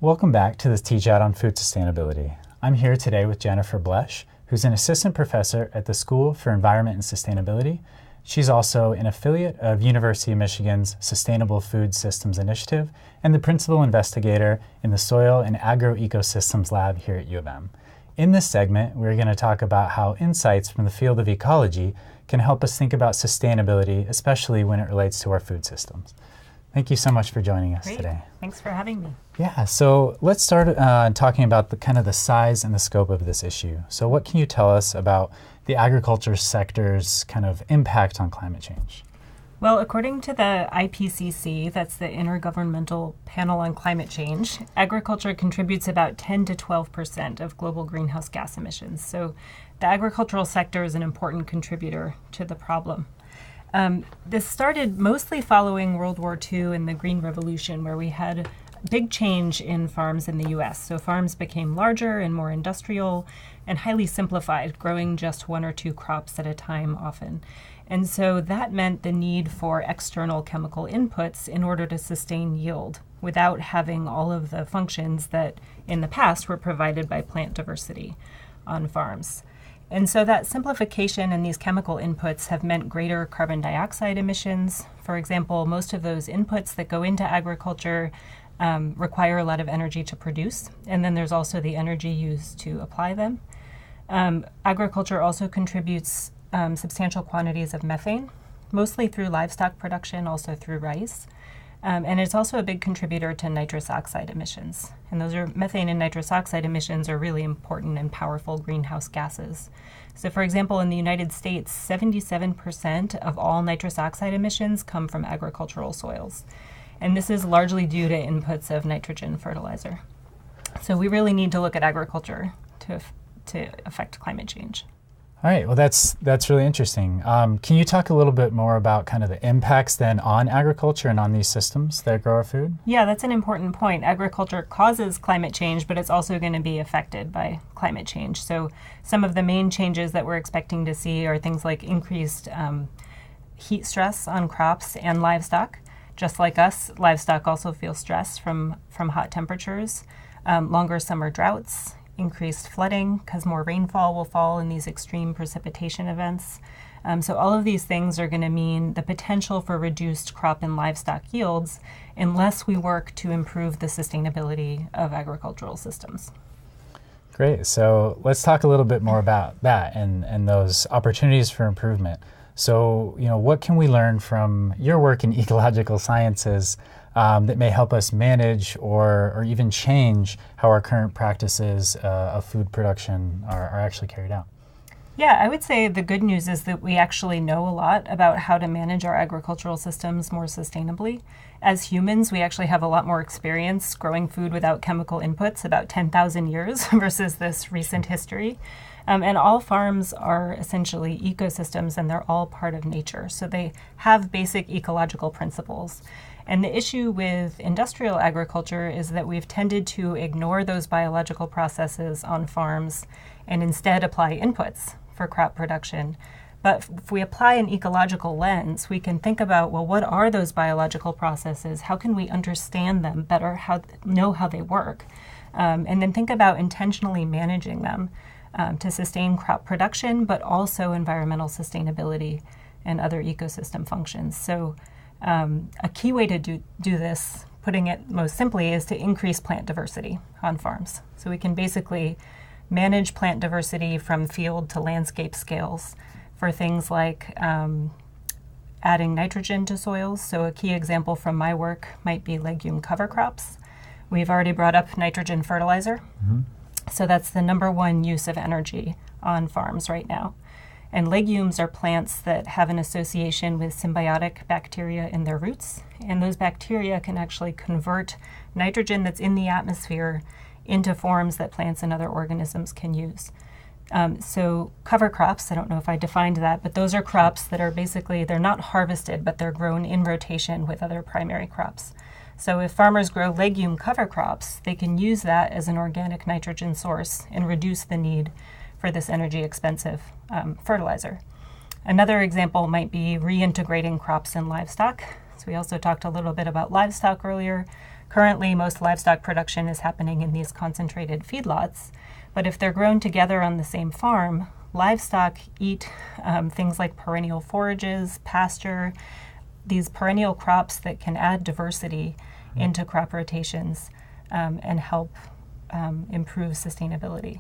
Welcome back to this Teach Out on Food Sustainability. I'm here today with Jennifer Blesh, who's an assistant professor at the School for Environment and Sustainability. She's also an affiliate of University of Michigan's Sustainable Food Systems Initiative and the principal investigator in the Soil and Agroecosystems Lab here at U of M. In this segment, we're going to talk about how insights from the field of ecology can help us think about sustainability, especially when it relates to our food systems. Thank you so much for joining us today. Thanks for having me. Yeah, so let's start talking about the size and the scope of this issue. So what can you tell us about the agriculture sector's kind of impact on climate change? Well, according to the IPCC, that's the Intergovernmental Panel on Climate Change, agriculture contributes about 10 to 12% of global greenhouse gas emissions. So the agricultural sector is an important contributor to the problem. This started mostly following World War II and the Green Revolution, where we had big change in farms in the U.S. So farms became larger and more industrial and highly simplified, growing just one or two crops at a time often. And so that meant the need for external chemical inputs in order to sustain yield without having all of the functions that in the past were provided by plant diversity on farms. And so that simplification and these chemical inputs have meant greater carbon dioxide emissions. For example, most of those inputs that go into agriculture require a lot of energy to produce, and then there's also the energy used to apply them. Agriculture also contributes substantial quantities of methane, mostly through livestock production, also through rice. And it's also a big contributor to nitrous oxide emissions. And methane and nitrous oxide emissions are really important and powerful greenhouse gases. So for example, in the United States, 77% of all nitrous oxide emissions come from agricultural soils. And this is largely due to inputs of nitrogen fertilizer. So we really need to look at agriculture to affect climate change. All right, well that's really interesting. Can you talk a little bit more about kind of the impacts then on agriculture and on these systems that grow our food? Yeah, that's an important point. Agriculture causes climate change, but it's also going to be affected by climate change. So some of the main changes that we're expecting to see are things like increased heat stress on crops and livestock. Just like us, livestock also feel stress from hot temperatures, longer summer droughts, increased flooding because more rainfall will fall in these extreme precipitation events. So all of these things are going to mean the potential for reduced crop and livestock yields unless we work to improve the sustainability of agricultural systems. Great. So let's talk a little bit more about that and those opportunities for improvement. So, what can we learn from your work in ecological sciences that may help us manage or even change how our current practices of food production are actually carried out? Yeah, I would say the good news is that we actually know a lot about how to manage our agricultural systems more sustainably. As humans, we actually have a lot more experience growing food without chemical inputs, about 10,000 years versus this recent history. And all farms are essentially ecosystems, and they're all part of nature. So they have basic ecological principles. And the issue with industrial agriculture is that we've tended to ignore those biological processes on farms and instead apply inputs for crop production. But if we apply an ecological lens, we can think about, well, what are those biological processes? How can we understand them better, know how they work? And then think about intentionally managing them to sustain crop production, but also environmental sustainability and other ecosystem functions. So a key way to do this, putting it most simply, is to increase plant diversity on farms. So we can basically manage plant diversity from field to landscape scales for things like adding nitrogen to soils. So a key example from my work might be legume cover crops. We've already brought up nitrogen fertilizer. Mm-hmm. So that's the number one use of energy on farms right now. And legumes are plants that have an association with symbiotic bacteria in their roots. And those bacteria can actually convert nitrogen that's in the atmosphere into forms that plants and other organisms can use. So cover crops, I don't know if I defined that, but those are crops that are basically, they're not harvested, but they're grown in rotation with other primary crops. So if farmers grow legume cover crops, they can use that as an organic nitrogen source and reduce the need for this energy expensive fertilizer. Another example might be reintegrating crops and livestock. So we also talked a little bit about livestock earlier. Currently, most livestock production is happening in these concentrated feedlots, but if they're grown together on the same farm, livestock eat things like perennial forages, pasture, these perennial crops that can add diversity into crop rotations and help improve sustainability.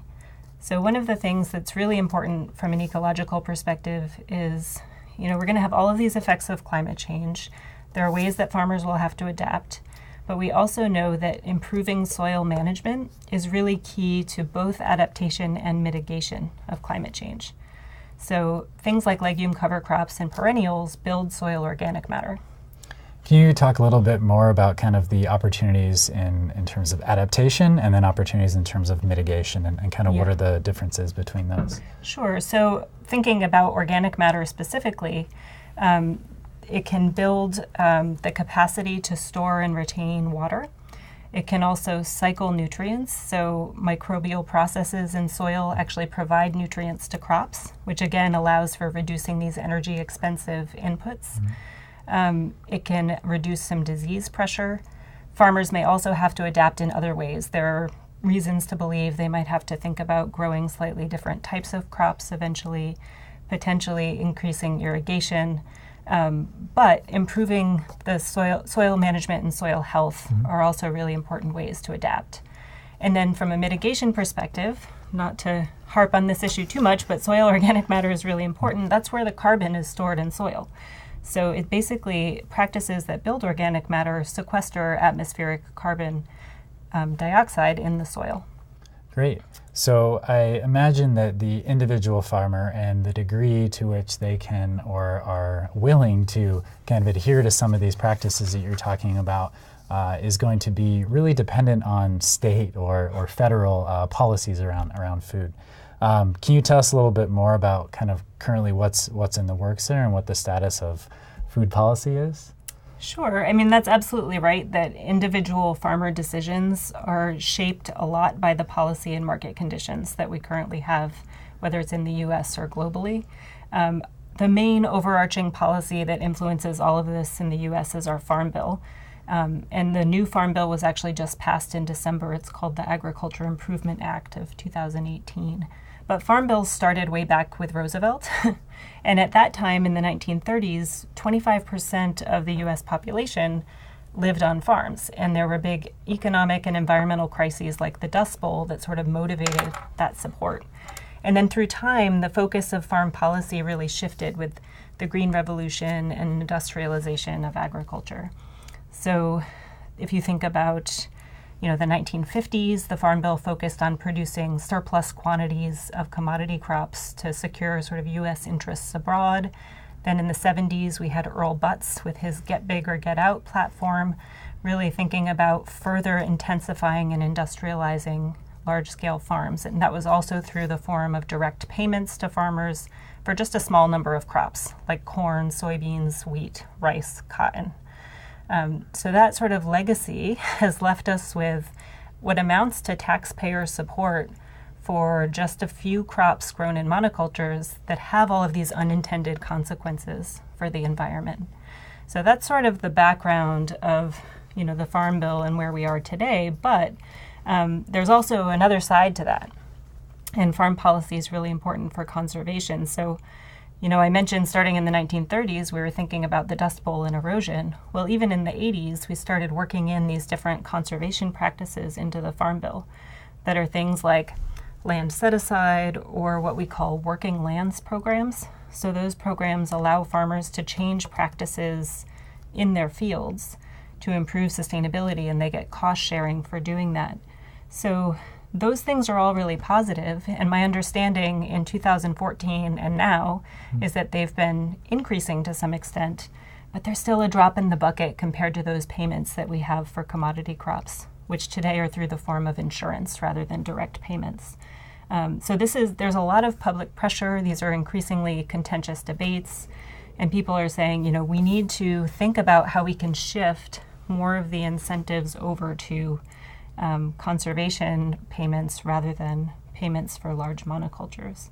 So one of the things that's really important from an ecological perspective is, we're going to have all of these effects of climate change. There are ways that farmers will have to adapt, but we also know that improving soil management is really key to both adaptation and mitigation of climate change. So things like legume cover crops and perennials build soil organic matter. Can you talk a little bit more about kind of the opportunities in terms of adaptation and then opportunities in terms of mitigation and kind of what are the differences between those? Sure. So thinking about organic matter specifically, it can build the capacity to store and retain water. It can also cycle nutrients. So microbial processes in soil actually provide nutrients to crops, which again allows for reducing these energy expensive inputs. It can reduce some disease pressure. Farmers may also have to adapt in other ways. There are reasons to believe they might have to think about growing slightly different types of crops eventually, potentially increasing irrigation. But improving the soil management and soil health are also really important ways to adapt. And then from a mitigation perspective, not to harp on this issue too much, but soil organic matter is really important. That's where the carbon is stored in soil. So it basically, practices that build organic matter sequester atmospheric carbon dioxide in the soil. Great. So I imagine that the individual farmer and the degree to which they can or are willing to kind of adhere to some of these practices that you're talking about is going to be really dependent on state or federal policies around food. Can you tell us a little bit more about kind of currently what's in the works there and what the status of food policy is? Sure. I mean, that's absolutely right that individual farmer decisions are shaped a lot by the policy and market conditions that we currently have, whether it's in the US or globally. The main overarching policy that influences all of this in the US is our Farm Bill. And the new Farm Bill was actually just passed in December. It's called the Agriculture Improvement Act of 2018. But farm bills started way back with Roosevelt. And at that time in the 1930s, 25% of the US population lived on farms. And there were big economic and environmental crises like the Dust Bowl that sort of motivated that support. And then through time, the focus of farm policy really shifted with the Green Revolution and industrialization of agriculture. So if you think about the 1950s, the Farm Bill focused on producing surplus quantities of commodity crops to secure sort of U.S. interests abroad. Then in the 70s, we had Earl Butz with his Get Big or Get Out platform, really thinking about further intensifying and industrializing large-scale farms. And that was also through the form of direct payments to farmers for just a small number of crops, like corn, soybeans, wheat, rice, cotton. So that sort of legacy has left us with what amounts to taxpayer support for just a few crops grown in monocultures that have all of these unintended consequences for the environment. So that's sort of the background of the Farm Bill and where we are today, but there's also another side to that. And farm policy is really important for conservation. So I mentioned starting in the 1930s, we were thinking about the Dust Bowl and erosion. Well, even in the 80s, we started working in these different conservation practices into the Farm Bill that are things like land set aside or what we call working lands programs. So those programs allow farmers to change practices in their fields to improve sustainability, and they get cost sharing for doing that. So those things are all really positive, and my understanding in 2014 and now is that they've been increasing to some extent, but they're still a drop in the bucket compared to those payments that we have for commodity crops, which today are through the form of insurance rather than direct payments. So there's a lot of public pressure. These are increasingly contentious debates, and people are saying, we need to think about how we can shift more of the incentives over to conservation payments rather than payments for large monocultures.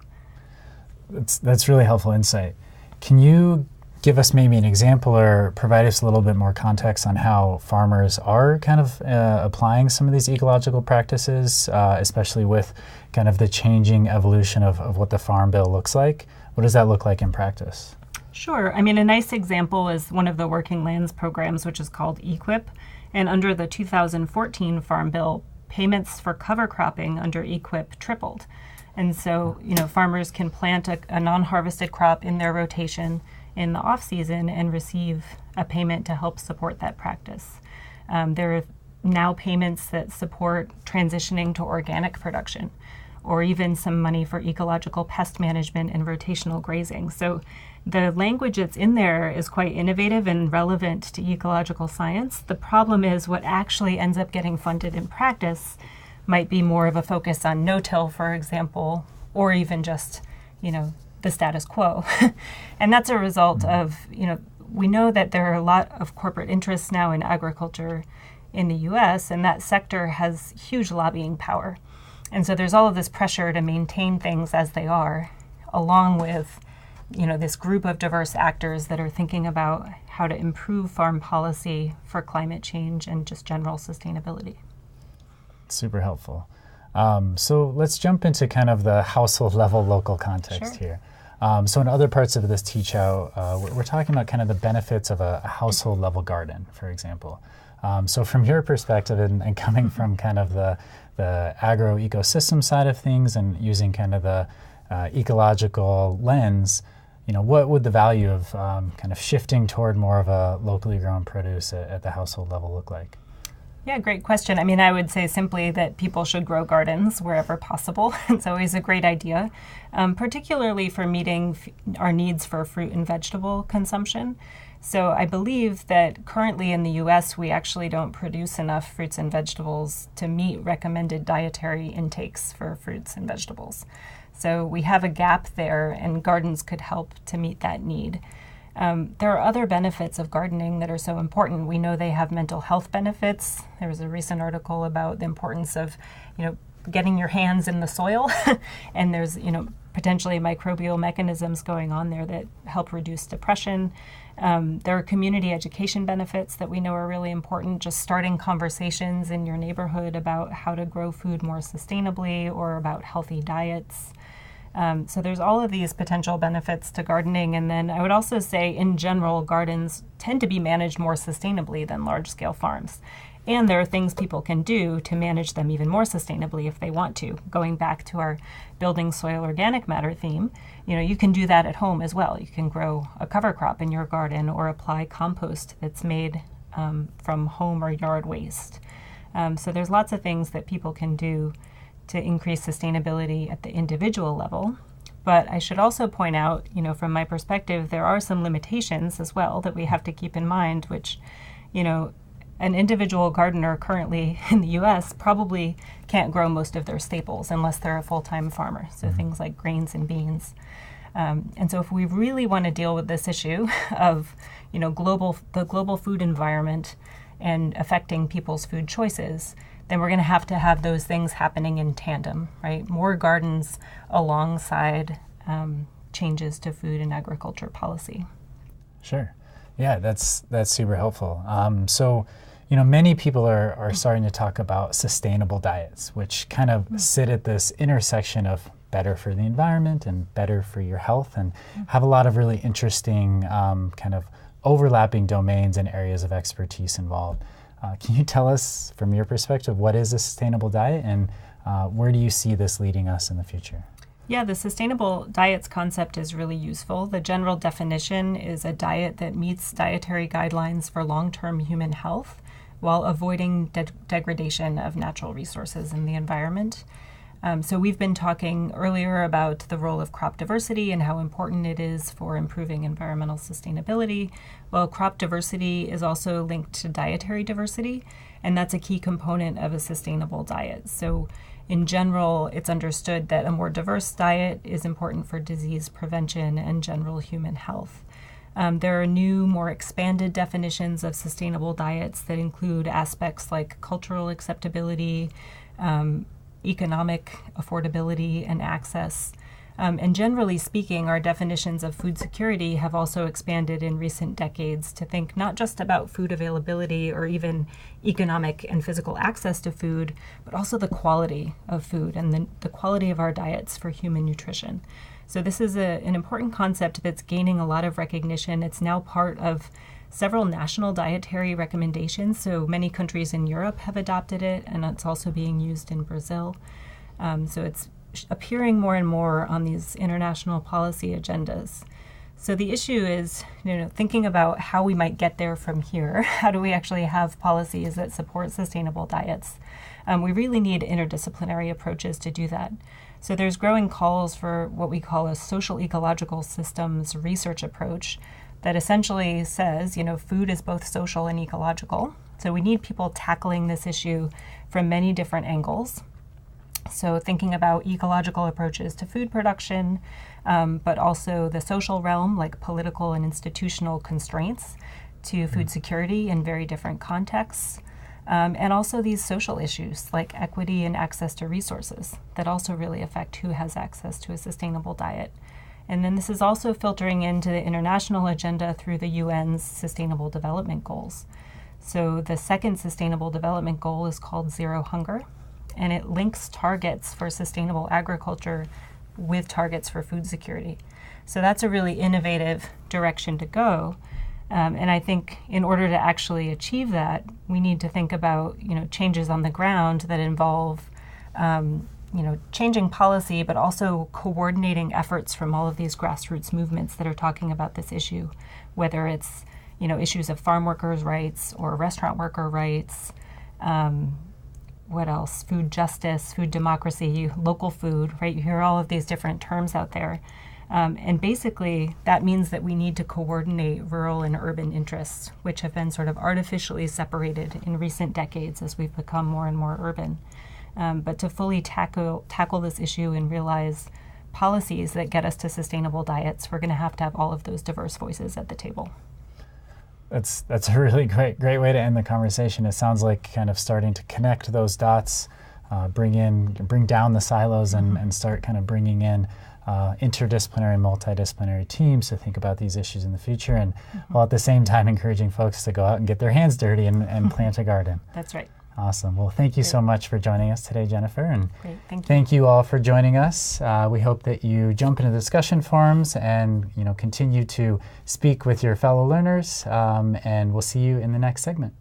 That's really helpful insight. Can you give us maybe an example or provide us a little bit more context on how farmers are kind of applying some of these ecological practices, especially with kind of the changing evolution of what the Farm Bill looks like? What does that look like in practice? Sure. I mean, a nice example is one of the Working Lands programs, which is called EQIP. And under the 2014 Farm Bill, payments for cover cropping under EQIP tripled. And so, farmers can plant a non-harvested crop in their rotation in the off-season and receive a payment to help support that practice. There are now payments that support transitioning to organic production, or even some money for ecological pest management and rotational grazing. So the language that's in there is quite innovative and relevant to ecological science. The problem is what actually ends up getting funded in practice might be more of a focus on no-till, for example, or even just, the status quo. And that's a result of, we know that there are a lot of corporate interests now in agriculture in the US, and that sector has huge lobbying power. And so there's all of this pressure to maintain things as they are, along with, this group of diverse actors that are thinking about how to improve farm policy for climate change and just general sustainability. Super helpful. So let's jump into kind of the household level local context here. So in other parts of this teach out, we're talking about kind of the benefits of a household level garden, for example. So from your perspective and coming from kind of the agro-ecosystem side of things and using kind of the ecological lens, what would the value of kind of shifting toward more of a locally grown produce at the household level look like? Yeah, great question. I mean, I would say simply that people should grow gardens wherever possible. It's always a great idea, particularly for meeting our needs for fruit and vegetable consumption. So I believe that currently in the US, we actually don't produce enough fruits and vegetables to meet recommended dietary intakes for fruits and vegetables. So we have a gap there, and gardens could help to meet that need. There are other benefits of gardening that are so important. We know they have mental health benefits. There was a recent article about the importance of, getting your hands in the soil, and there's, potentially microbial mechanisms going on there that help reduce depression. There are community education benefits that we know are really important, just starting conversations in your neighborhood about how to grow food more sustainably or about healthy diets. So there's all of these potential benefits to gardening. And then I would also say, in general, gardens tend to be managed more sustainably than large-scale farms. And there are things people can do to manage them even more sustainably if they want to. Going back to our building soil organic matter theme, you can do that at home as well. You can grow a cover crop in your garden or apply compost that's made from home or yard waste. So there's lots of things that people can do to increase sustainability at the individual level. But I should also point out, from my perspective, there are some limitations as well that we have to keep in mind, which, an individual gardener currently in the US probably can't grow most of their staples unless they're a full-time farmer, so things like grains and beans. And so if we really want to deal with this issue of, the global food environment and affecting people's food choices, then we're going to have those things happening in tandem, right? More gardens alongside changes to food and agriculture policy. Sure. Yeah, that's super helpful. So, many people are starting to talk about sustainable diets, which kind of sit at this intersection of better for the environment and better for your health, and have a lot of really interesting kind of overlapping domains and areas of expertise involved. Can you tell us, from your perspective, what is a sustainable diet, and where do you see this leading us in the future? Yeah, the sustainable diets concept is really useful. The general definition is a diet that meets dietary guidelines for long-term human health while avoiding degradation of natural resources in the environment. So we've been talking earlier about the role of crop diversity and how important it is for improving environmental sustainability. Well, crop diversity is also linked to dietary diversity, and that's a key component of a sustainable diet. So in general, it's understood that a more diverse diet is important for disease prevention and general human health. There are new, more expanded definitions of sustainable diets that include aspects like cultural acceptability, economic affordability and access. And generally speaking, our definitions of food security have also expanded in recent decades to think not just about food availability or even economic and physical access to food, but also the quality of food and the quality of our diets for human nutrition. So this is an important concept that's gaining a lot of recognition. It's now part of several national dietary recommendations. So many countries in Europe have adopted it, and it's also being used in Brazil. So it's appearing more and more on these international policy agendas. So the issue is, thinking about how we might get there from here. How do we actually have policies that support sustainable diets? We really need interdisciplinary approaches to do that. So there's growing calls for what we call a social ecological systems research approach that essentially says, food is both social and ecological. So we need people tackling this issue from many different angles. So thinking about ecological approaches to food production, but also the social realm, like political and institutional constraints to food security in very different contexts, and also these social issues like equity and access to resources that also really affect who has access to a sustainable diet. And then this is also filtering into the international agenda through the UN's Sustainable Development Goals. So the second Sustainable Development Goal is called Zero Hunger, and it links targets for sustainable agriculture with targets for food security. So that's a really innovative direction to go. And I think in order to actually achieve that, we need to think about, changes on the ground that involve, changing policy, but also coordinating efforts from all of these grassroots movements that are talking about this issue, whether it's, issues of farm workers' rights or restaurant worker rights, what else? Food justice, food democracy, local food, right? You hear all of these different terms out there. And basically, that means that we need to coordinate rural and urban interests, which have been sort of artificially separated in recent decades as we've become more and more urban. But to fully tackle this issue and realize policies that get us to sustainable diets, we're going to have all of those diverse voices at the table. That's a really great way to end the conversation. It sounds like kind of starting to connect those dots, bring down the silos, and start kind of bringing in interdisciplinary and multidisciplinary teams to think about these issues in the future, and while at the same time encouraging folks to go out and get their hands dirty and plant a garden. That's right. Awesome. Well, thank you so much for joining us today, Jennifer. And great. Thank you. Thank you all for joining us. We hope that you jump into the discussion forums and continue to speak with your fellow learners. And we'll see you in the next segment.